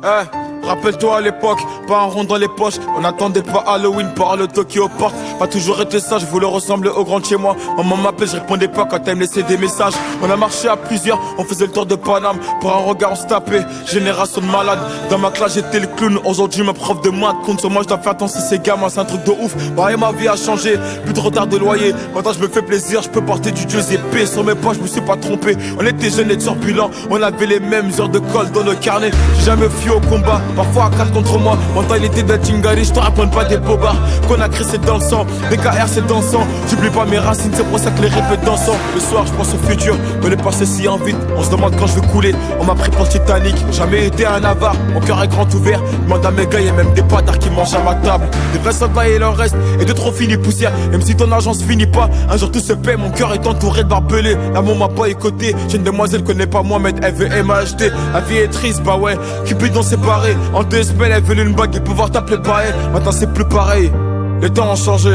Rappelle-toi à l'époque, pas un rond dans les poches. On n'attendait pas Halloween par le Tokyo Park. Pas toujours été sage, je voulais ressembler au grand de chez moi. Maman m'appelait, je répondais pas quand elle me laissait des messages. On a marché à plusieurs, on faisait le tour de Paname. Pour un regard on se tapait, génération de malades. Dans ma classe j'étais le clown, aujourd'hui ma prof de maths compte sur moi, je dois faire attention si ces gamins, c'est un truc de ouf. Bah et ma vie a changé, plus de retard de loyer. Maintenant je me fais plaisir, je peux porter du Dieu épais. Sur mes poches, je me suis pas trompé. On était jeunes et turbulents, on avait les mêmes heures de colle dans nos carnets. J'ai jamais fui au combat, parfois à 4 contre moi. Mentalité de Tingari, je te raconte pas des bobards. Qu'on a créé c'est dans le sang, BKR c'est dans le sang. J'oublie pas mes racines, c'est pour ça que les répètes dansant. Le soir je pense au futur, mais le passé si en vite. On se demande quand je vais couler, on m'a pris pour le Titanic. Jamais été un avare, mon cœur est grand ouvert. Demande à mes gars, y'a même des patards qui mangent à ma table. Des vrais soldats et leur reste, et de trop finis poussière. Même si ton argent se finit pas, un jour tout se paie. Mon cœur est entouré de barbelés. L'amour m'a pas écouté, j'ai une demoiselle connaît pas moi, mais elle veut m'acheter. La vie est triste, bah ouais, Cupidon séparé. En 2 semaines elle veut une bague et pouvoir t'appeler pareil. Maintenant c'est plus pareil, les temps ont changé.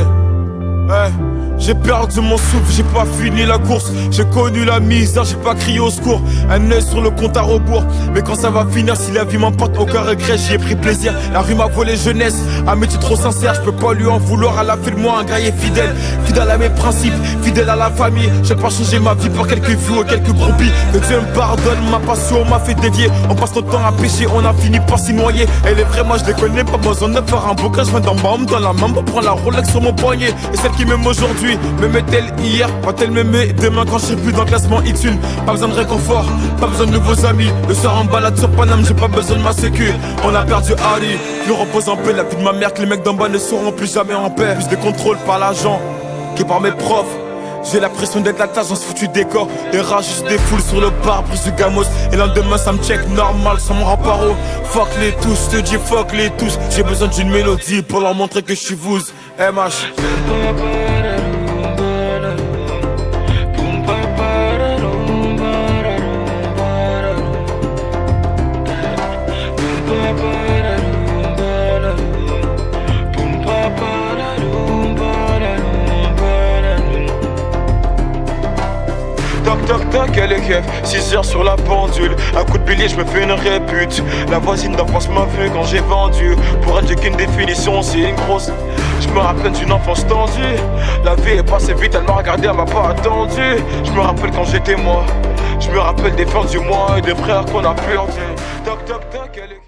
J'ai perdu mon souffle, j'ai pas fini la course. J'ai connu la misère, j'ai pas crié au secours. Un œil sur le compte à rebours. Mais quand ça va finir, si la vie m'emporte, aucun regret, j'y ai pris plaisir. La rue m'a volé jeunesse, un métier trop sincère. Je peux pas lui en vouloir, à la fin de moi un gars est fidèle. Fidèle à mes principes, fidèle à la famille. J'ai pas changé ma vie pour quelques vues et quelques groupies. Que Dieu me pardonne, ma passion m'a fait dévier. On passe notre temps à pêcher, on a fini par s'y noyer. Elle est vraie, moi je les connais, pas besoin de faire un bouquin. Je viens d'en bas, on me donne la main pour prendre la Rolex sur mon poignet. Et celle qui m'aime aujourd'hui m'aimait-elle hier, va-t-elle m'aimer demain quand je serai plus dans le classement X1? Pas besoin de réconfort, pas besoin de nouveaux amis. Le soir en balade sur Paname, j'ai pas besoin de ma sécu. On a perdu Ali, je repose en paix. La vie de ma mère que les mecs d'en bas ne seront plus jamais en paix. Plus de contrôle par l'agent que par mes profs. J'ai l'impression d'être la tâche dans ce foutu décor. Des rages, juste des foules sur le bar, prise du gamos. Et le lendemain ça me check normal sans mon rapparo. Fuck les tous, je te dis fuck les tous. J'ai besoin d'une mélodie pour leur montrer que je suis vous. MH. Toc toc toc, elle est keuf, 6 heures sur la pendule. Un coup de billet, je me fais une répute. La voisine d'en face m'a vu quand j'ai vendu. Pour elle, j'ai qu'une définition, c'est une grosse. Je me rappelle d'une enfance tendue. La vie est passée vite, elle m'a regardé, elle m'a pas attendu. Je me rappelle quand j'étais moi. Je me rappelle des fins du mois et des frères qu'on a perdus. Toc toc toc, elle est